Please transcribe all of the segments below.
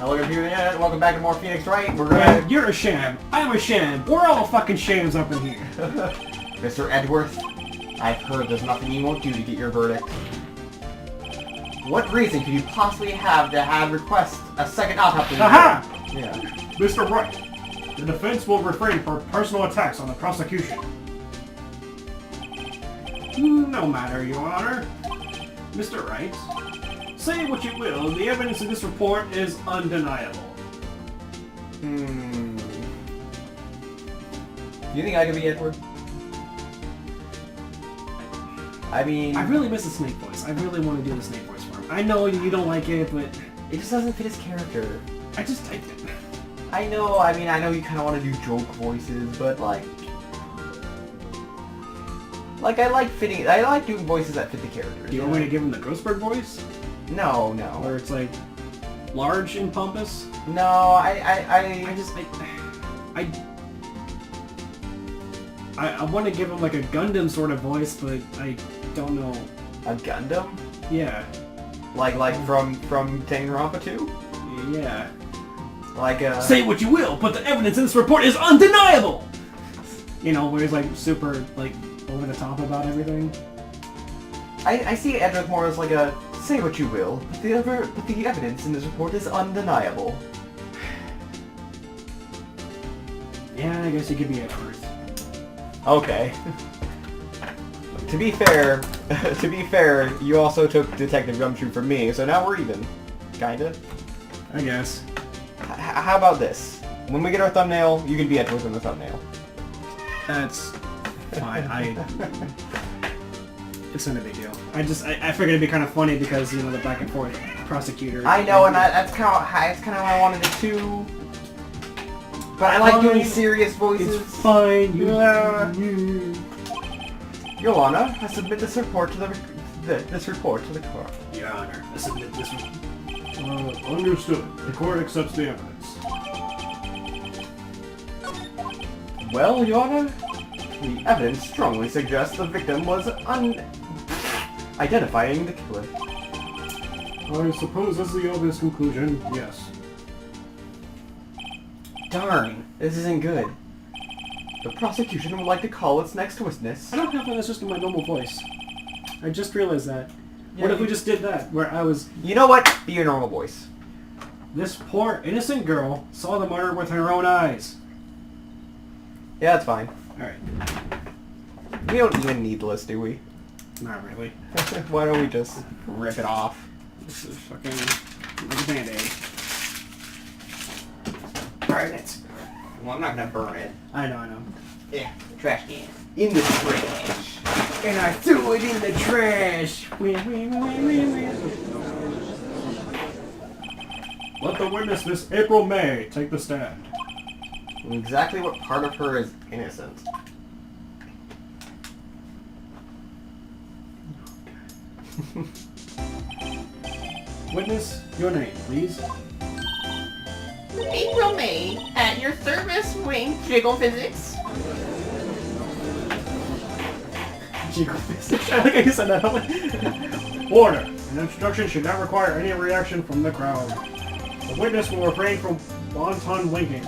Hello computer internet, welcome back to more Phoenix Wright. We're gonna... You're a sham. I'm a sham. We're all fucking shams up in here. Mr. Edgeworth, I've heard there's nothing you won't do to get your verdict. What reason could you possibly have to have request a second autopsy? Aha! Yeah. Mr. Wright, the defense will refrain from personal attacks on the prosecution. No matter, Your Honor. Mr. Wright, say what you will, the evidence in this report is undeniable. Do you think I could be Edward? I mean... I really miss the snake voice. I really want to do the snake voice for him. I know you don't like it, but... It just doesn't fit his character. I just typed it. I know, I know you kind of want to do joke voices, but like... I like doing voices that fit the characters. Do you want me to give him the JustBored voice? No. Where it's like, large and pompous? No, I want to give him like a Gundam sort of voice, but I don't know. A Gundam? Yeah. Like from Danganronpa 2? Yeah. Say what you will, but the evidence in this report is undeniable! You know, where he's like super, like, over the top about everything. I see Edric more as like a, say what you will, but the evidence in this report is undeniable. Yeah, I guess you could be Edgeworth. Okay. To be fair, you also took Detective Gumshoe from me, so now we're even. Kinda. I guess. How about this? When we get our thumbnail, you can be Edgeworth in the thumbnail. That's fine. It's not a big deal. I figured it'd be kind of funny because, you know, the back and forth prosecutor. I know, and that's kind of why I wanted it too. But I like doing serious voices. It's fine. Your Honor, I submit this report to the court. Your Honor, I submit this report. Understood. The court accepts the evidence. Well, Your Honor, the evidence strongly suggests the victim was identifying the killer. I suppose that's the obvious conclusion, yes. Darn, this isn't good. The prosecution would like to call its next witness. I don't have that, that's just in my normal voice. I just realized that. Yeah, what if we just did that, where I was... You know what? Be your normal voice. This poor, innocent girl saw the murder with her own eyes. Yeah, that's fine. Alright. We don't even need the list, do we? Not really. Why don't we just rip it off? This is fucking like a Band-Aid. Burn it. Well, I'm not gonna burn it. I know. Yeah, trash can. In the trash. And I threw it in the trash! Let the witness, Miss April May, take the stand. Exactly what part of her is innocent? Witness, your name, please. April May, at your service, wing, Jiggle Physics. Jiggle Physics? I like how you said that. Order. An introduction should not require any reaction from the crowd. The witness will refrain from wanton winking.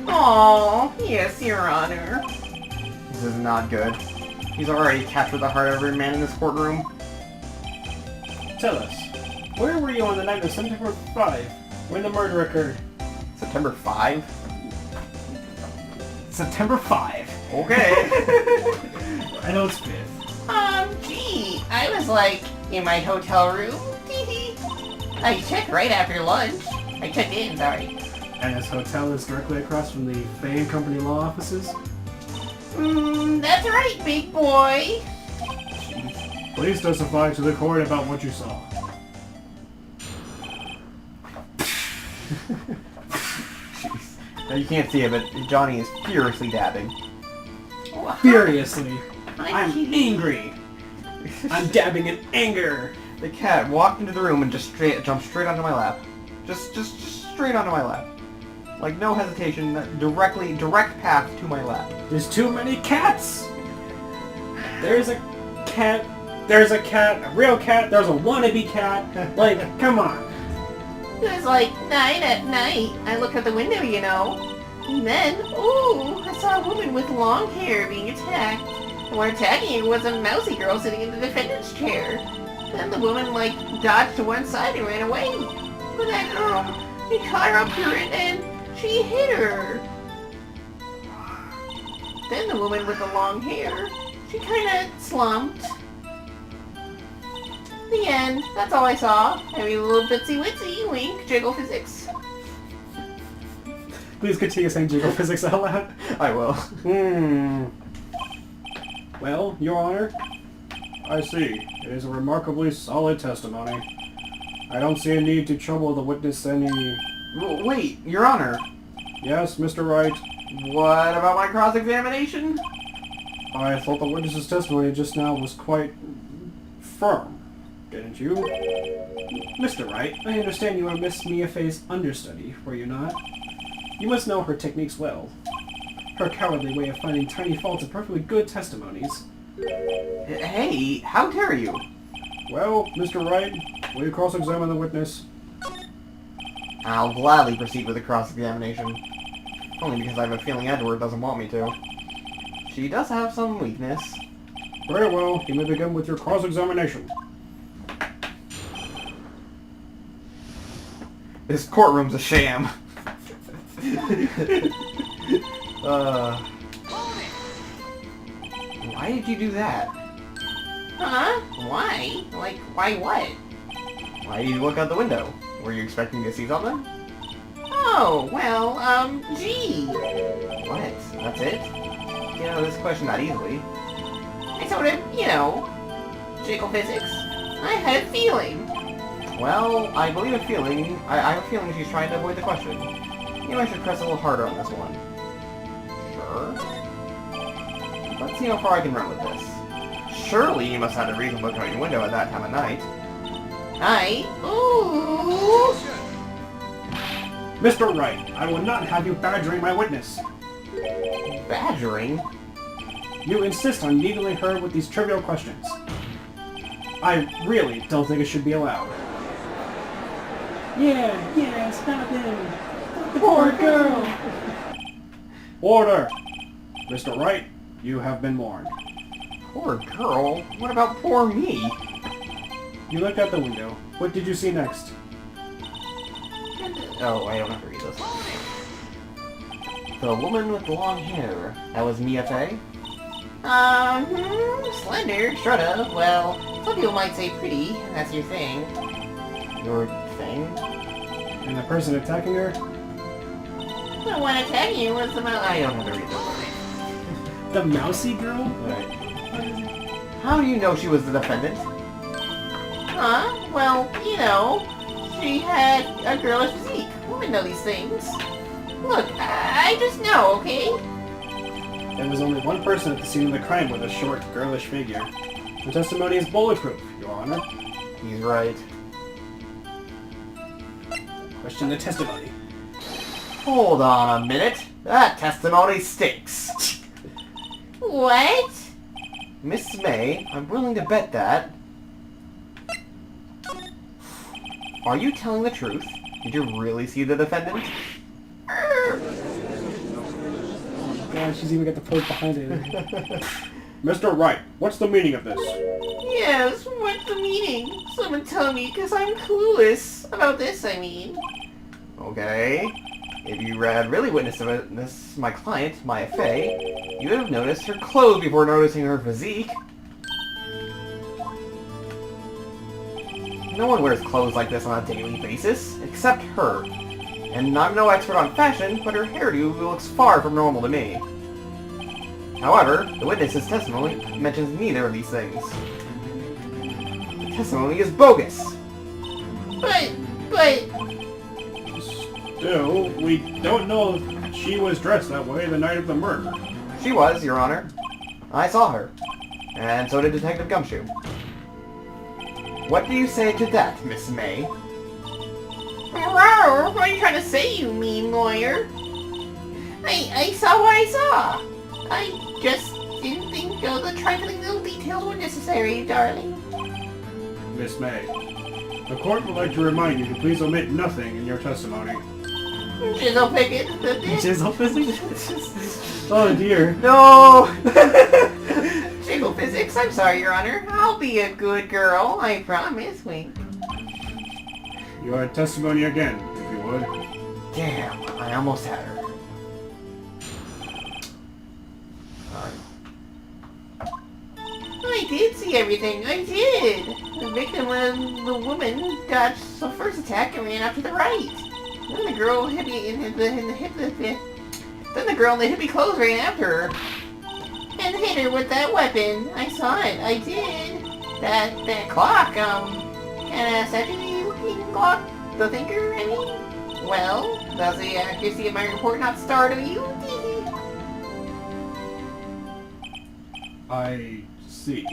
Aww, yes, Your Honor. This is not good. He's already captured the heart of every man in this courtroom. Tell us, where were you on the night of September 5, when the murder occurred? September 5? September 5. Okay. I know it's 5th. Gee, I was like, in my hotel room. I checked right after lunch. I checked in, sorry. And his hotel is directly across from the Fame Company law offices? That's right, big boy. Please testify to the court about what you saw. Jeez. Now you can't see it, but Johnny is furiously dabbing. Furiously. I'm angry. I'm dabbing in anger. The cat walked into the room and just jumped straight onto my lap. Just straight onto my lap. Like no hesitation, direct path to my lap. There's too many cats! There's a cat, a real cat, there's a wannabe cat. Like, come on. It was like 9 at night. I looked out the window, you know. And then, ooh, I saw a woman with long hair being attacked. The one attacking her was a mousy girl sitting in the defendant's chair. Then the woman, like, dodged to one side and ran away. But that girl, he caught her up to her and she hit her. Then the woman with the long hair, she kinda slumped. The end. That's all I saw. I mean, a little bitsy witsy, wink, jiggle physics. Please continue saying jiggle physics out loud. I will. Well, Your Honor, I see. It is a remarkably solid testimony. I don't see a need to trouble the witness any... Wait, Your Honor. Yes, Mr. Wright. What about my cross-examination? I thought the witness's testimony just now was quite firm, didn't you? Mr. Wright, I understand you are Miss Mia Fey's understudy, were you not? You must know her techniques well. Her cowardly way of finding tiny faults in perfectly good testimonies. Hey, how dare you? Well, Mr. Wright, will you cross-examine the witness? I'll gladly proceed with the cross-examination. Only because I have a feeling Edward doesn't want me to. She does have some weakness. Very well, you may begin with your cross-examination. This courtroom's a sham. Why did you do that? Huh? Why? Like, why what? Why did you look out the window? Were you expecting to see something? Oh, well, gee. What? That's it? Get out of this question that easily. I sort of, you know, jiggle physics. I had a feeling. Well, I believe a feeling. I have a feeling she's trying to avoid the question. You might should press a little harder on this one. Sure. Let's see how far I can run with this. Surely you must have a reason to look out your window at that time of night. Ooh. Mr. Wright, I will not have you badgering my witness. Badgering? You insist on needling her with these trivial questions. I really don't think it should be allowed. Yeah, stop him. The poor girl. Order! Mr. Wright, you have been warned. Poor girl? What about poor me? You looked out the window. What did you see next? Oh, I don't have to read this. The woman with the long hair. That was Mia Fey? Slender, sort of. Well, some people might say pretty. That's your thing. Your thing? And the person attacking her? The one attacking you was the mouse. I don't have to read this. The mousy girl? Right. How do you know she was the defendant? Huh? Well, you know, she had a girlish physique. Women know these things. Look, I just know, okay? There was only one person at the scene of the crime with a short, girlish figure. The testimony is bulletproof, Your Honor. He's right. Question the testimony. Hold on a minute. That testimony stinks. What? Miss May, I'm willing to bet that... Are you telling the truth? Did you really see the defendant? Yeah, she's even got the pose behind it. Mr. Wright, what's the meaning of this? Yes, what's the meaning? Someone tell me, because I'm clueless about this, I mean. Okay. If you had really witnessed this, my client, Maya Fey, you would have noticed her clothes before noticing her physique. No one wears clothes like this on a daily basis, except her. And I'm no expert on fashion, but her hairdo looks far from normal to me. However, the witness's testimony mentions neither of these things. The testimony is bogus. But... Still, we don't know if she was dressed that way the night of the murder. She was, Your Honor. I saw her. And so did Detective Gumshoe. What do you say to that, Miss May? What are you trying to say, you mean lawyer? I saw what I saw. I just didn't think all the trifling little details were necessary, darling. Miss May, The court would like to remind you to please omit nothing in your testimony. Chisel physics. Chisel physics? Oh dear. No! Chisel physics. I'm sorry, Your Honor. I'll be a good girl. I promise. Wink. Your testimony again, if you would. Damn, I almost had her. I did see everything. I did. The victim was the woman dodged the first attack and ran up to the right. Then the girl then the girl in the hippie clothes ran after her and hit her with that weapon. I saw it. I did. That clock, kinda statuey looking clock. The thinker, I mean. Well, does the accuracy of my report not startle you? I see.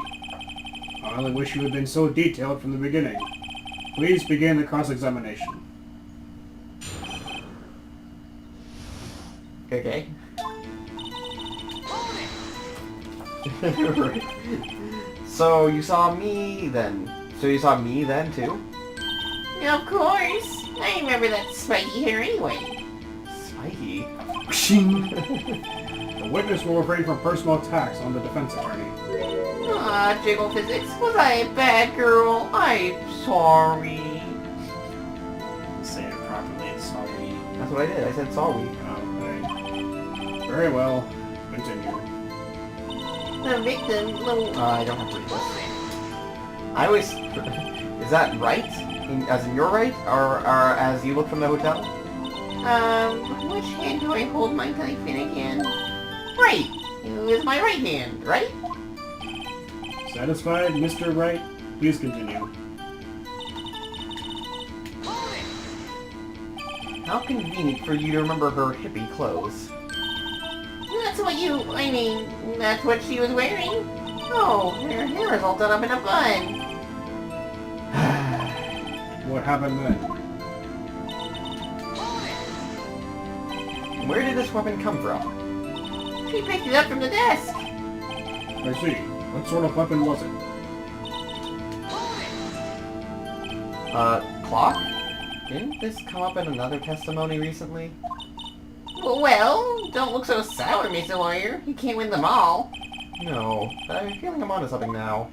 I only wish you had been so detailed from the beginning. Please begin the cross-examination. Okay. So you saw me then? So you saw me then too? Of course. I remember that spiky hair anyway. Spiky? The witness will refrain from personal attacks on the defense attorney. Aw, Jiggle Physics, was I a bad girl? I'm sorry. Say it properly, it's sorry. That's what I did. I said sorry. Okay. Very well. Continue. The victim, I don't have to read this. I always... Is that right? As in your right? Or as you look from the hotel? Which hand do I hold my knife in again? Right! It was my right hand, right? Satisfied, Mr. Wright? Please continue. How convenient for you to remember her hippie clothes. That's what she was wearing. Oh, her hair is all done up in a bun. What happened then? Where did this weapon come from? She picked it up from the desk. I see. What sort of weapon was it? Clock? Didn't this come up in another testimony recently? Well, don't look so sour, Mr. Lawyer. You can't win them all. No, but I'm feeling I'm onto something now.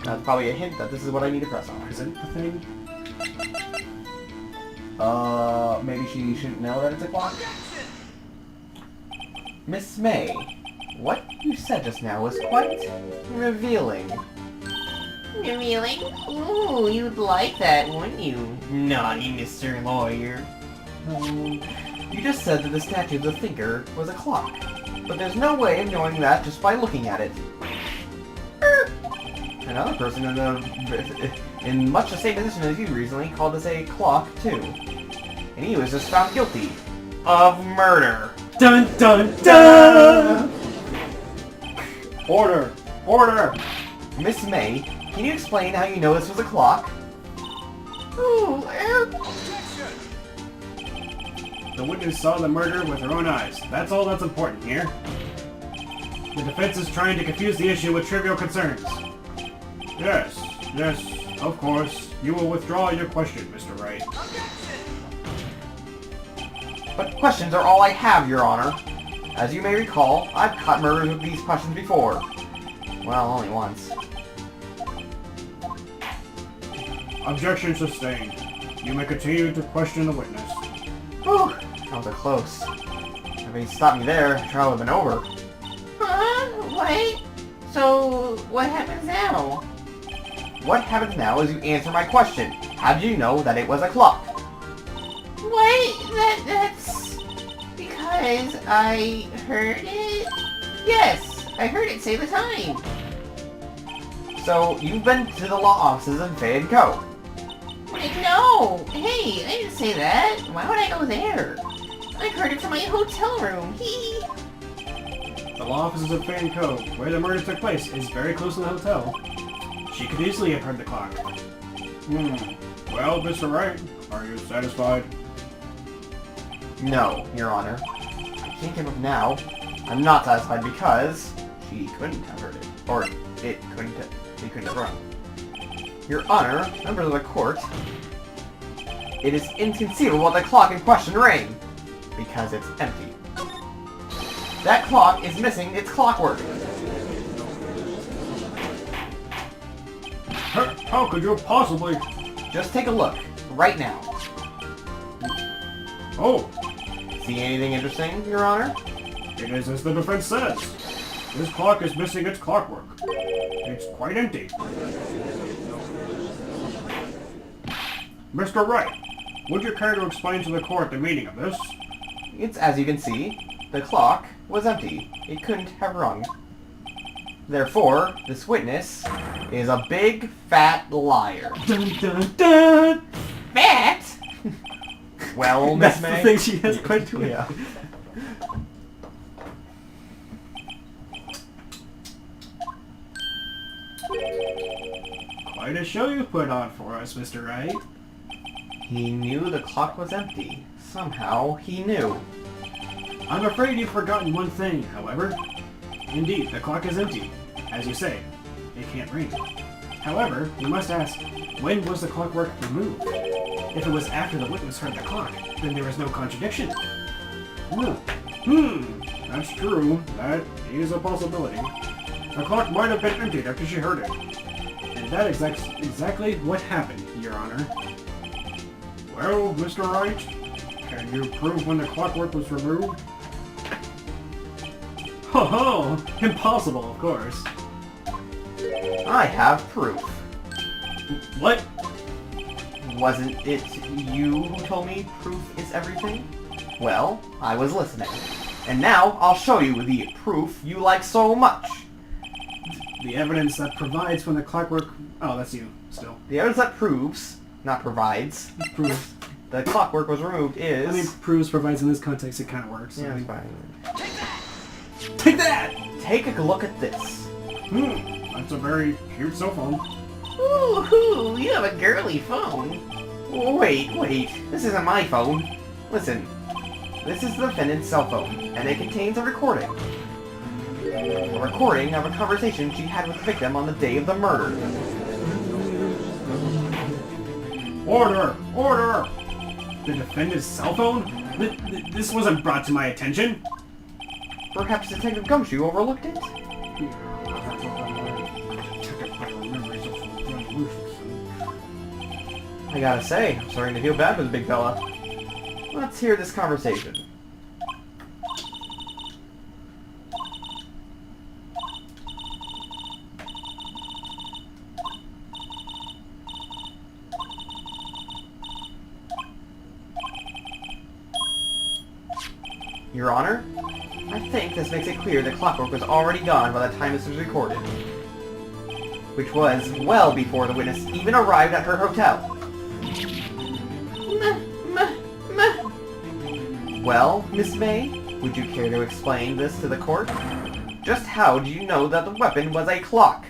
That's probably a hint that this is what I need to press on. Is it the thing? Maybe she shouldn't know that it's a clock? Miss May, what you said just now was quite revealing. Revealing? Ooh, you'd like that, wouldn't you? Naughty Mr. Lawyer. You just said that the statue of the thinker was a clock, but there's no way of knowing that just by looking at it. Another person in much the same position as you recently called this a clock, too. And he was just found guilty of murder. Dun dun dun! Order! Order! Miss May, can you explain how you know this was a clock? Ooh, The witness saw the murder with her own eyes. That's all that's important here. The defense is trying to confuse the issue with trivial concerns. Yes, of course. You will withdraw your question, Mr. Wright. But questions are all I have, Your Honor. As you may recall, I've caught murders with these questions before. Well, only once. Objection sustained. You may continue to question the witness. Whew, that was a close. If he stopped me there, the trial would have been over. huh? What? So, what happens now? What happens now is you answer my question. How did you know that it was a clock? What? That's... because I heard it? Yes, I heard it say the time. So, you've been to the law offices in Fay & Co. Wait, no! Hey, I didn't say that. Why would I go there? I heard it from my hotel room. Hee. The law offices of Fay & Co., where the murder took place, is very close to the hotel. She could easily have heard the clock. Well, Mr. Wright, are you satisfied? No, Your Honor. I can't give up now. I'm not satisfied because she couldn't have heard it. Or it couldn't have run. Your Honor, members of the court, it is inconceivable that the clock in question rang, because it's empty. That clock is missing its clockwork. How could you possibly... Just take a look, right now. Oh, See anything interesting, Your Honor? it is as the defense says. This clock is missing its clockwork. It's quite empty. Mr. Wright, would you care to explain to the court the meaning of this? It's as you can see, the clock was empty. It couldn't have rung. Therefore, this witness is a big, fat liar. Dun dun dun! Fat? Well, Miss That's May. the thing she has quite to it. Yeah. Quite a show you put on for us, Mr. Wright. He knew the clock was empty. Somehow, he knew. I'm afraid you've forgotten one thing, however. Indeed, the clock is empty. As you say, it can't ring. However, we must ask, when was the clockwork removed? If it was after the witness heard the clock, then there is no contradiction. That's true. That is a possibility. The clock might have been emptied after she heard it. And that is exactly what happened, Your Honor. Well, Mr. Wright, can you prove when the clockwork was removed? Ho ho! Impossible, of course. I have proof. What? Wasn't it you who told me proof is everything? Well, I was listening. And now, I'll show you the proof you like so much. The evidence that provides when the clockwork... Oh, that's you, still. The evidence that proves, not provides, Proves. the clockwork was removed is... I mean, proves, provides in this context, it kind of works. yeah, I it's mean, fine. take that! Take a look at this. That's a very cute cell phone. Ooh, you have a girly phone. Wait, this isn't my phone. Listen, this is the defendant's cell phone, and it contains a recording. A recording of a conversation she had with the victim on the day of the murder. Order! Order! The defendant's cell phone? This wasn't brought to my attention. Perhaps Detective Gumshoe overlooked it? I gotta say, I'm starting to feel bad for the big fella. Let's hear this conversation. Your Honor, I think this makes it clear the clockwork was already gone by the time this was recorded. Which was well before the witness even arrived at her hotel. Well, Miss May, would you care to explain this to the court? Just how do you know that the weapon was a clock?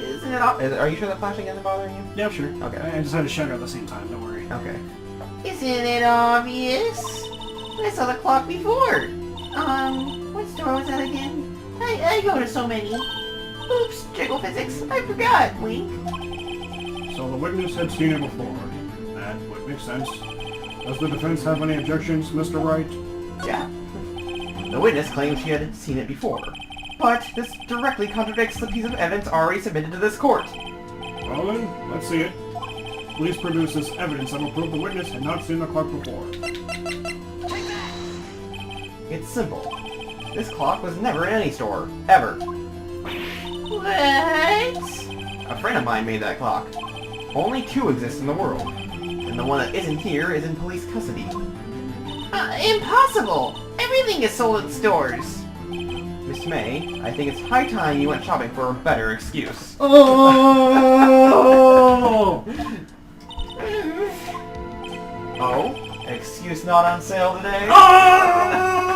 Isn't it are you sure that flashing isn't bothering you? Yeah, sure. Okay. I just had to shut her at the same time, don't worry. Okay. Isn't it obvious? I saw the clock before. What store was that again? I go to so many. Oops, jiggle physics. I forgot. Wink. So the witness had seen it before. That would make sense. Does the defense have any objections, Mr. Wright? Yeah. The witness claims she had seen it before. But this directly contradicts the piece of evidence already submitted to this court. Well then, let's see it. Please produce this evidence that will prove the witness had not seen the clock before. It's simple. This clock was never in any store. Ever. What? A friend of mine made that clock. Only 2 exist in the world. And the one that isn't here is in police custody. Impossible! Everything is sold in stores. Miss May, I think it's high time you went shopping for a better excuse. Oh! Oh? Excuse not on sale today? Oh!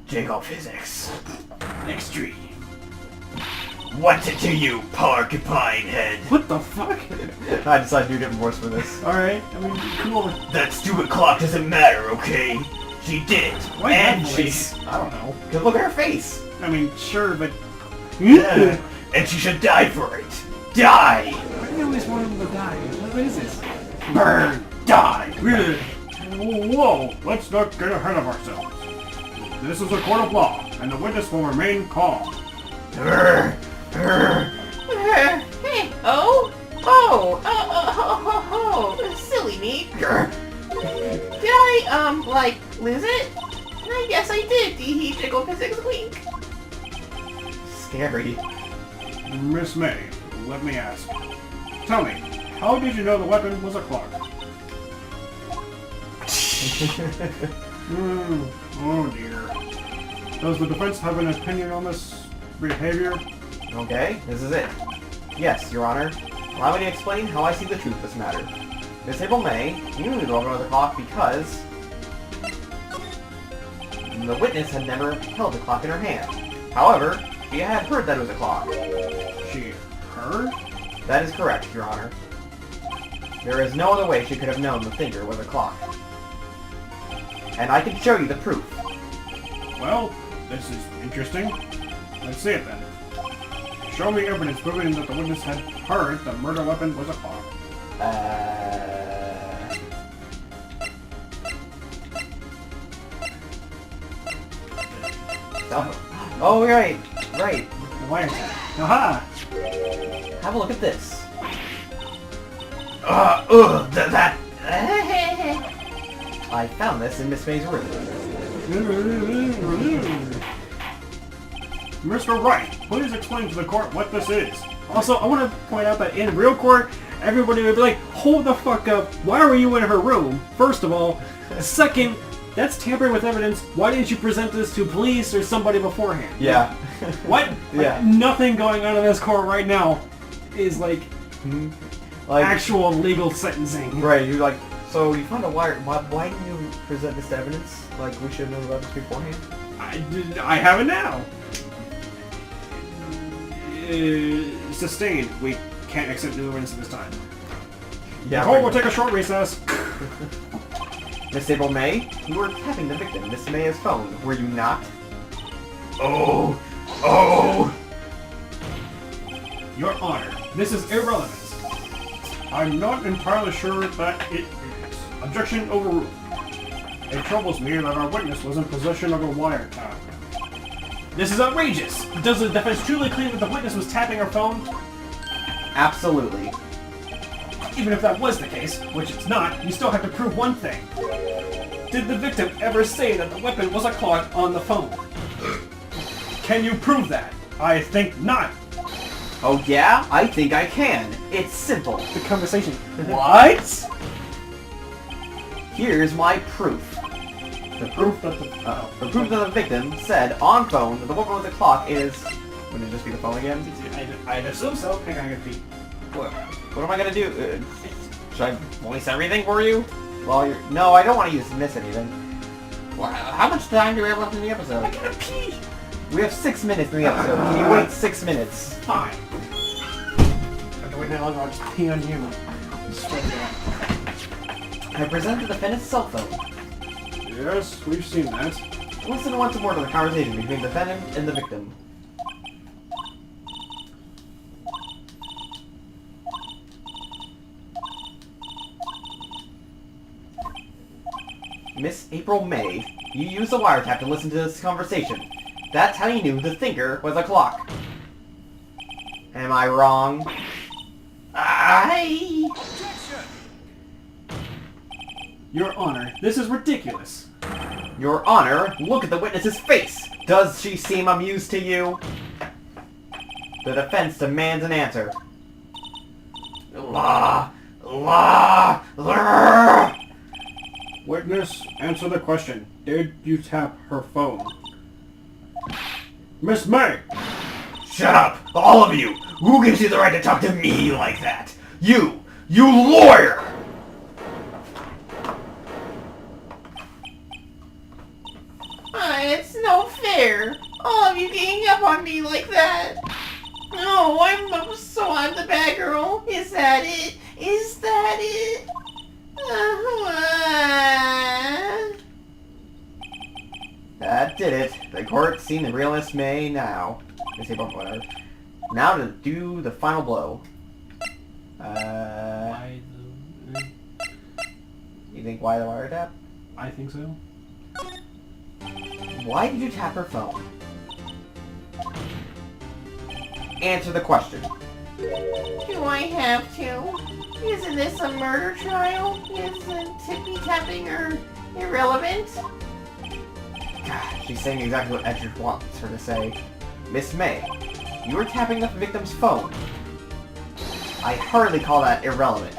Jiggle physics. Extreme. What's it to you, porcupine head? What the fuck? I decided to do a different voice for this. Alright, I mean, cool. That stupid clock doesn't matter, okay? She did it. Why And that she's... voice? I don't know. Cause look at her face. I mean, sure, but... and she should die for it. Die! Why do you always want him to die? What is this? Burn! Die! Whoa, let's not get ahead of ourselves. This is a court of law, and the witness will remain calm. Hey, silly me. Did I, like, lose it? I guess I did, Dee Jiggle Physics Week. Scary. Miss May, let me ask. Tell me, how did you know the weapon was a clock? Oh dear. Does the defense have an opinion on this behavior? Okay, this is it. Yes, Your Honor. Allow me to explain how I see the truth of this matter. Miss April May knew the weapon was a clock because the witness had never held the clock in her hand. However, she had heard that it was a clock. She heard? That is correct, Your Honor. There is no other way she could have known the finger was a clock. And I can show you the proof. Well, this is interesting. Let's see it then. Show me evidence proving that the witness had heard the murder weapon was a clock. Oh, right. Right. Why is that? Aha! Have a look at this. That... I found this in Miss May's room. Mr. Wright, please explain to the court what this is. Also, I want to point out that in real court, everybody would be like, hold the fuck up, why were you in her room? First of all. Second, that's tampering with evidence. Why didn't you present this to police or somebody beforehand? Yeah. What? Yeah. Like, nothing going on in this court right now is like actual legal sentencing. Right, you're like, so you found a wire. Why didn't you present this evidence? Like, we should have known about this beforehand? I have it now. Sustained. We can't accept new evidence at this time. Yeah. Nicole, we'll take a short recess. Miss April May, you were tapping the victim, Miss May's phone, were you not? Oh! Your Honor, this is irrelevant. I'm not entirely sure that it is. Objection overruled. It troubles me that our witness was in possession of a wiretap. This is outrageous! Does the defense truly claim that the witness was tapping her phone? Absolutely. Even if that was the case, which it's not, you still have to prove one thing. Did the victim ever say that the weapon was a clock on the phone? Can you prove that? I think not. Oh yeah? I think I can. It's simple. The conversation. What? Here's my proof. The proof that The proof that the victim said on phone that the woman with the clock is... Wouldn't it just be the phone again? I'd assume so. Hang on, I gotta pee. What am I gonna do? Should I voice everything for you? Well, you're... No, I don't want you to miss anything. Well, how much time do we have left in the episode? I gotta pee! We have 6 minutes in the episode. Can you wait 6 minutes? Fine. If I can wait that long, I'll just pee on you. I presented the defendant's cell phone. Yes, we've seen that. Listen once more to the conversation between the defendant and the victim. Miss April May, you used the wiretap to listen to this conversation. That's how you knew the thinker was a clock. Am I wrong? Your Honor, this is ridiculous. Your Honor, look at the witness's face! Does she seem amused to you? The defense demands an answer. Witness, answer the question. Did you tap her phone? Miss May! Shut up! All of you! Who gives you the right to talk to me like that? You! You lawyer! It's no fair. All of you ganging up on me like that. Oh, I'm the bad girl. Is that it? Is that it? That did it. The court's seen the real Miss May now. Whatever. Now to do the final blow. Why the... You think why the wiretap? I think so. Why did you tap her phone? Answer the question. Do I have to? Isn't this a murder trial? Isn't tippy-tapping her irrelevant? God, she's saying exactly what Edgar wants her to say. Miss May, you were tapping the victim's phone. I hardly call that irrelevant.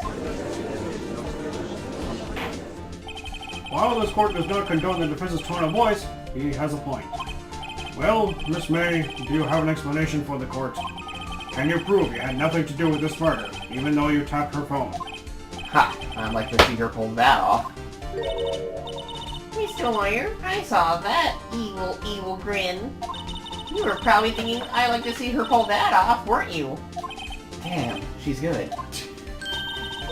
While this court does not condone the defense's tone of voice, he has a point. Well, Miss May, do you have an explanation for the court? Can you prove you had nothing to do with this murder, even though you tapped her phone? Ha! I'd like to see her pull that off. Mr. Lawyer, I saw that evil grin. You were probably thinking I'd like to see her pull that off, weren't you? Damn, she's good.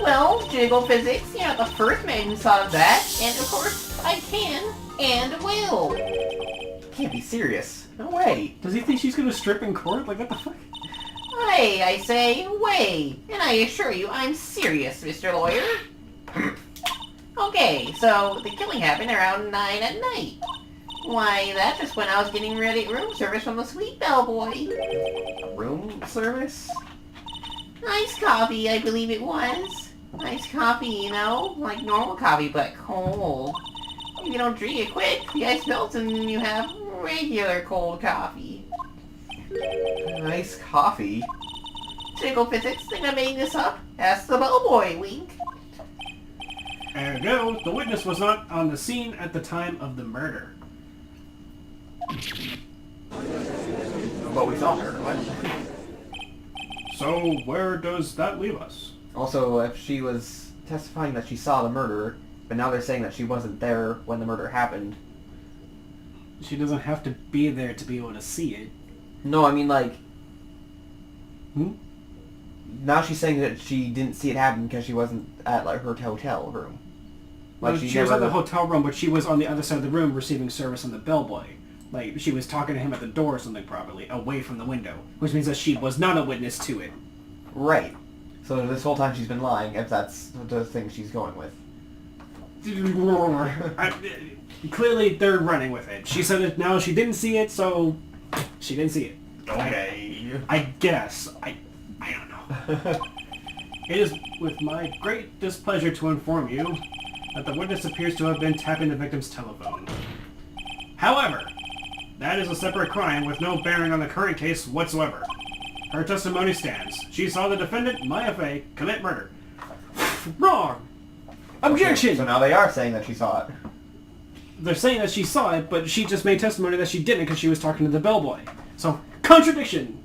Well, jiggle physics, you're not the first man who thought of that, and of course, I can, and will. Can't be serious. No way. Does he think she's gonna strip in court? Like, what the fuck? Way, I say, way. And I assure you, I'm serious, Mr. Lawyer. Okay, so the killing happened around 9 at night. Why, that's just when I was getting ready room service from the sweet bellboy. Room service? Iced coffee, I believe it was. Iced coffee, you know, like normal coffee, but cold. If you don't drink it quick, the ice melts and you have regular cold coffee. Nice coffee. Jiggle physics, think I'm making this up? Ask the bellboy, wink. And no, the witness was not on the scene at the time of the murder. But we saw her. What? So, where does that leave us? Also, if she was testifying that she saw the murder, but now they're saying that she wasn't there when the murder happened. She doesn't have to be there to be able to see it. No, I mean like... Hmm? Now she's saying that she didn't see it happen because she wasn't at like her hotel room. Like, she was at the hotel room, but she was on the other side of the room receiving service from the bellboy. Like, she was talking to him at the door or something probably, away from the window. Which means that she was not a witness to it. Right. So this whole time she's been lying, if that's the thing she's going with. Clearly, they're running with it. She said it now, she didn't see it, so... She didn't see it. Okay. I guess. I don't know. It is with my great displeasure to inform you that the witness appears to have been tapping the victim's telephone. However, that is a separate crime with no bearing on the current case whatsoever. Her testimony stands. She saw the defendant, Maya Fey, commit murder. Wrong! Objection! Okay, so now they are saying that she saw it. They're saying that she saw it, but she just made testimony that she didn't because she was talking to the bellboy. So, contradiction!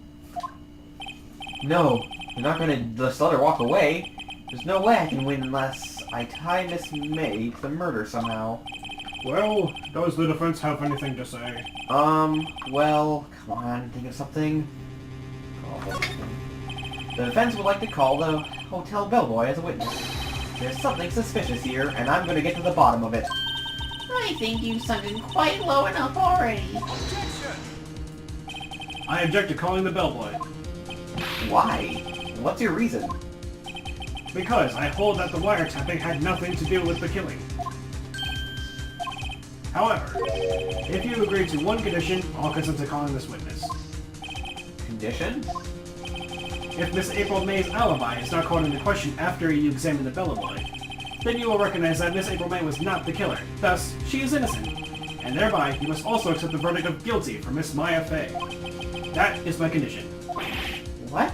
No, you're not gonna just let her walk away. There's no way I can win unless I tie Miss May to the murder somehow. Well, does the defense have anything to say? Well, come on, think of something. The defense would like to call the hotel bellboy as a witness. There's something suspicious here, and I'm gonna get to the bottom of it. I think you've sunk in quite low enough already. I object to calling the bellboy. Why? What's your reason? Because I hold that the wiretapping had nothing to do with the killing. However, if you agree to one condition, I'll consent to calling this witness. Condition? If Miss April May's alibi is not called into question after you examine the bellboy, then you will recognize that Miss April May was not the killer. Thus, she is innocent. And thereby, you must also accept the verdict of guilty for Miss Maya Fey. That is my condition. What?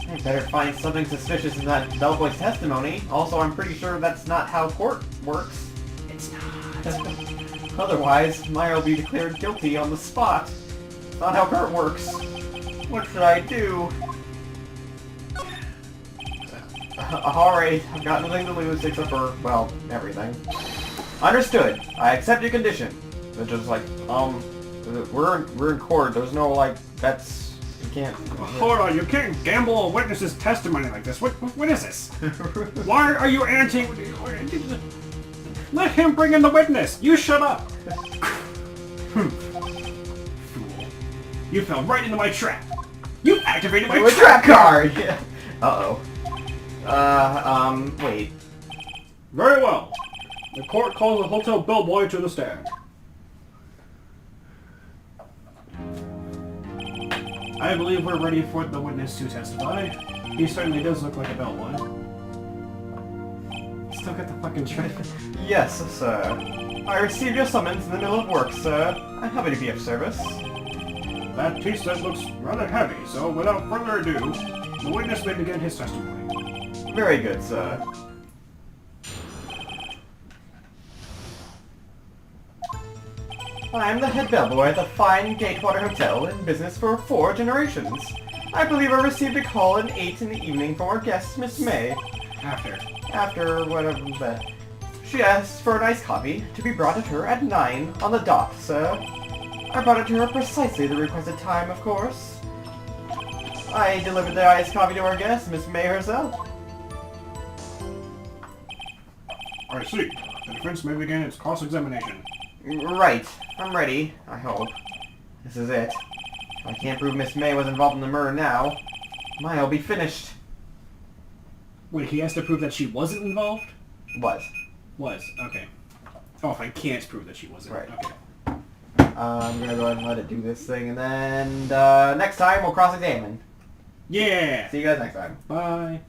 I better find something suspicious in that bellboy's testimony. Also, I'm pretty sure that's not how court works. It's not. Otherwise, Maya will be declared guilty on the spot. It's not how court works. What should I do? Alright, I've got nothing to lose except for, well, everything. Understood. I accept your condition. It's just like, we're in court. There's no, like, that's You can't... Hold on, you can't gamble a witness's testimony like this. What is this? Why are you anting? Let him bring in the witness. You shut up. Fool. You fell right into my trap. You activated my trap card! Uh-oh. Wait. Very well. The court calls the hotel bellboy to the stand. I believe we're ready for the witness to testify. He certainly does look like a bellboy. Still got the fucking trick. Yes, sir. I received your summons in the middle of work, sir. I'm happy to be of service. That tea set looks rather heavy, so without further ado, the witness may begin his testimony. Very good, sir. I am the head bellboy at the fine Gatewater Hotel, in business for 4 generations. I believe I received a call at 8 in the evening from our guest, Miss May. After whatever that. She asked for an iced coffee to be brought to her at 9 on the dot, sir. I brought it to her precisely the requested time, of course. I delivered the iced coffee to our guest, Miss May herself. I see. The defense may begin its cross-examination. Right. I'm ready, I hope. This is it. If I can't prove Miss May was involved in the murder now, I'll be finished. Wait, he has to prove that she wasn't involved? Was. Was. Okay. Oh, if I can't prove that she wasn't. Right. Okay. I'm gonna go ahead and let it do this thing, and then next time we'll cross-examine. Yeah! See you guys next time. Bye.